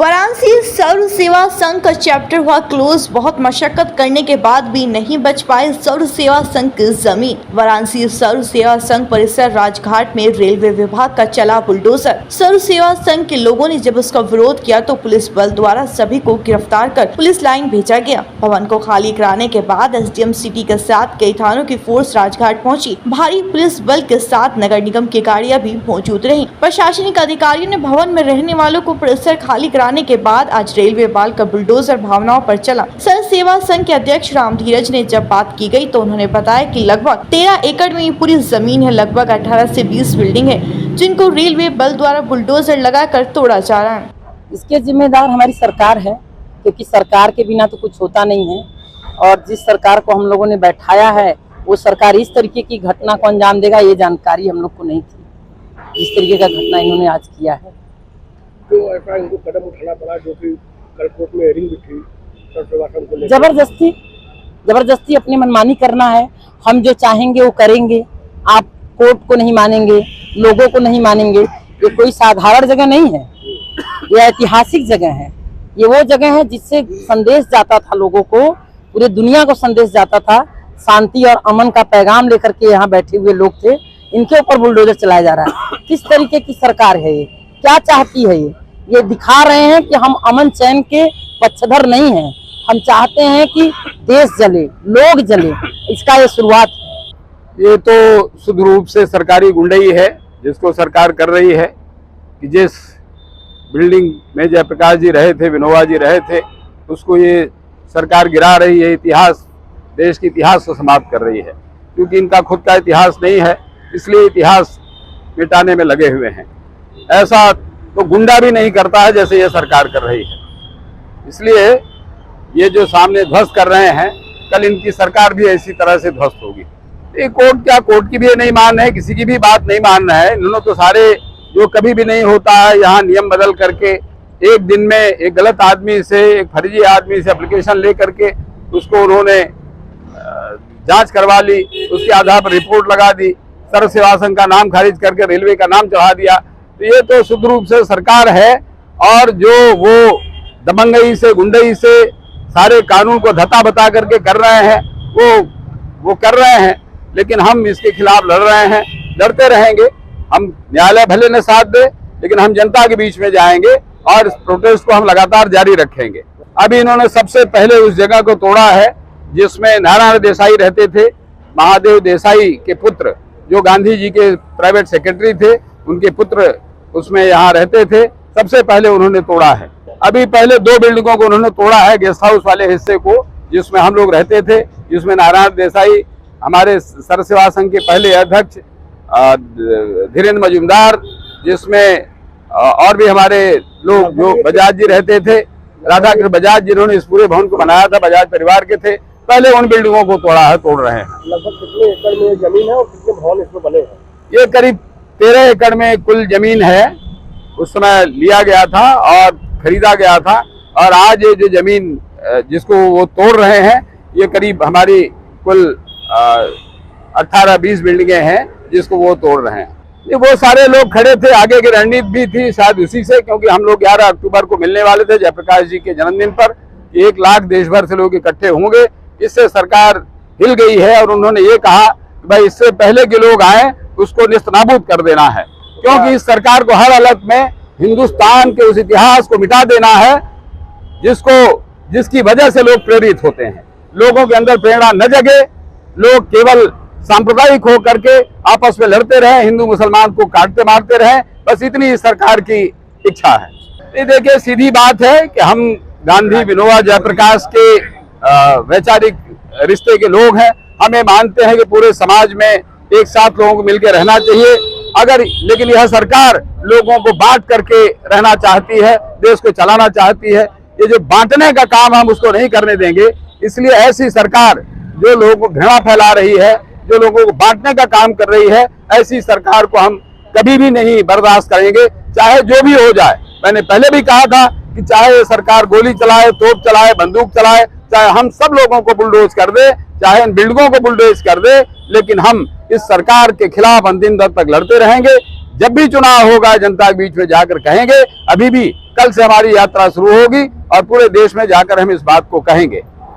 वाराणसी सर्व सेवा संघ का चैप्टर हुआ क्लोज। बहुत मशक्कत करने के बाद भी नहीं बच पाए सर्व सेवा संघ की जमीन। वाराणसी सर्व सेवा संघ परिसर राजघाट में रेलवे विभाग का चला बुलडोजर। सर्व सेवा संघ के लोगों ने जब उसका विरोध किया तो पुलिस बल द्वारा सभी को गिरफ्तार कर पुलिस लाइन भेजा गया। भवन को खाली कराने के बाद एसडीएम सिटी के साथ कई थानों की फोर्स राजघाट पहुंची। भारी पुलिस बल के साथ नगर निगम की गाड़ियां भी मौजूद रहीं। प्रशासनिक अधिकारियों ने भवन में रहने वालों को परिसर खाली कराने के बाद आज रेलवे बाल का बुलडोजर भावनाओं पर चला। सर्व सेवा संघ के अध्यक्ष राम धीरज ने जब बात की गई तो उन्होंने बताया कि लगभग 13 एकड़ में पूरी जमीन है। लगभग 18 से 20 बिल्डिंग है जिनको रेलवे बल द्वारा बुलडोजर लगाकर तोड़ा जा रहा है। इसके जिम्मेदार हमारी सरकार है, क्योंकि सरकार के बिना तो कुछ होता नहीं है। और जिस सरकार को हम लोगों ने बैठाया है वो सरकार इस तरीके की घटना को अंजाम देगा ये जानकारी हम लोग को नहीं थी। इस तरीके का घटना इन्होंने आज किया है तो ऐसा इनको कदम उठाना पड़ा, जो कि कल कोर्ट में हियरिंग भी थी सर्व सेवा संघ को लेकर। जबरदस्ती अपनी मनमानी करना है। हम जो चाहेंगे वो करेंगे। आप कोर्ट को नहीं मानेंगे, लोगों को नहीं मानेंगे। ये कोई साधारण जगह नहीं है, ये ऐतिहासिक जगह है। ये वो जगह है जिससे संदेश जाता था लोगों को, पूरे दुनिया को संदेश जाता था। शांति और अमन का पैगाम लेकर के यहाँ बैठे हुए लोग थे। इनके ऊपर बुलडोजर चलाया जा रहा है। किस तरीके की सरकार है ये, क्या चाहती है ये दिखा रहे हैं कि हम अमन चैन के पक्षधर नहीं हैं। हम चाहते हैं कि देश जले, लोग जले। इसका ये शुरुआत है। ये तो शुद्ध रूप से सरकारी गुंडई है जिसको सरकार कर रही है कि जिस बिल्डिंग में जयप्रकाश जी रहे थे, विनोबा जी रहे थे, उसको ये सरकार गिरा रही है। इतिहास, देश के इतिहास को समाप्त कर रही है। क्योंकि इनका खुद का इतिहास नहीं है, इसलिए इतिहास मिटाने में लगे हुए हैं। ऐसा तो गुंडा भी नहीं करता है जैसे ये सरकार कर रही है। इसलिए ये जो सामने ध्वस्त कर रहे हैं, कल इनकी सरकार भी इसी तरह से ध्वस्त होगी। ये कोर्ट की भी नहीं मान रहे, किसी की भी बात नहीं मान रहे हैं। इन्होंने तो सारे, जो कभी भी नहीं होता है, यहाँ नियम बदल करके एक दिन में एक गलत आदमी से, एक फर्जी आदमी से एप्लीकेशन ले करके उसको उन्होंने जांच करवा ली, उसके आधार पर रिपोर्ट लगा दी, सर्व सेवा संघ का नाम खारिज करके रेलवे का नाम चढ़ा दिया। तो ये तो शुद्ध रूप से सरकार है। और जो वो दबंगई से, गुंडई से सारे कानून को धता बता करके कर रहे हैं, वो कर रहे हैं। लेकिन हम इसके खिलाफ लड़ रहे हैं, लड़ते रहेंगे। हम न्यायालय भले न साथ दे, लेकिन हम जनता के बीच में जाएंगे और इस प्रोटेस्ट को हम लगातार जारी रखेंगे। अभी इन्होंने सबसे पहले उस जगह को तोड़ा है जिसमें नारायण देसाई रहते थे। महादेव देसाई के पुत्र, जो गांधी जी के प्राइवेट सेक्रेटरी थे, उनके पुत्र उसमें यहाँ रहते थे। सबसे पहले उन्होंने तोड़ा है। अभी पहले 2 बिल्डिंगों को उन्होंने तोड़ा है, गेस्ट हाउस वाले हिस्से को जिसमें हम लोग रहते थे, जिसमें नारायण देसाई, हमारे सर्व सेवा संघ के पहले अध्यक्ष धीरेन्द्र मजूमदार, जिसमें और भी हमारे लोग, जो बजाज जी रहते थे, राधाकृष्ण बजाज, जिन्होंने इस पूरे भवन को बनाया था, बजाज परिवार के थे। पहले उन बिल्डिंगों को तोड़ रहे हैं। लगभग कितने एकड़ में जमीन है और कितने भवन इसमें बने हैं? ये करीब 13 एकड़ में कुल जमीन है। उस समय लिया गया था और खरीदा गया था। और आज ये जो जमीन जिसको वो तोड़ रहे हैं, ये करीब हमारी कुल 18-20 बिल्डिंगें हैं जिसको वो तोड़ रहे हैं। ये वो सारे लोग खड़े थे, आगे की रणनीति भी थी शायद उसी से, क्योंकि हम लोग 11 अक्टूबर को मिलने वाले थे जयप्रकाश जी के जन्मदिन पर। 1 लाख देश भर से लोग इकट्ठे होंगे। इससे सरकार हिल गई है और उन्होंने ये कहा कि भाई इससे पहले के लोग आए उसको निस्तनाबूद कर देना है। क्योंकि इस सरकार को हर हालत में हिंदुस्तान के उस इतिहास को मिटा देना है जिसकी वजह से लोग प्रेरित होते हैं। लोगों के अंदर प्रेरणा न जगे, लोग केवल सांप्रदायिक हो करके आपस में लड़ते रहे, हिंदू मुसलमान को काटते मारते रहे, बस इतनी इस सरकार की इच्छा है। ये देखिए, सीधी बात है कि हम गांधी, विनोबा, जयप्रकाश के वैचारिक रिश्ते के लोग हैं। हमें मानते हैं कि पूरे समाज में एक साथ लोगों को मिलकर रहना चाहिए। लेकिन यह सरकार लोगों को बांट करके रहना चाहती है, देश को चलाना चाहती है। ये जो बांटने का काम हम उसको नहीं करने देंगे। इसलिए ऐसी सरकार जो लोगों को घृणा फैला रही है, जो लोगों को बांटने का काम कर रही है, ऐसी सरकार को हम कभी भी नहीं बर्दाश्त करेंगे, चाहे जो भी हो जाए। मैंने पहले भी कहा था कि चाहे ये सरकार गोली चलाए, तोप चलाए, बंदूक चलाए, चाहे हम सब लोगों को बुलडोज कर दे, चाहे इन बिल्डिंगों को बुलडोज कर दे, लेकिन हम इस सरकार के खिलाफ अंतिम दम तक लड़ते रहेंगे। जब भी चुनाव होगा जनता के बीच में जाकर कहेंगे। अभी भी कल से हमारी यात्रा शुरू होगी और पूरे देश में जाकर हम इस बात को कहेंगे।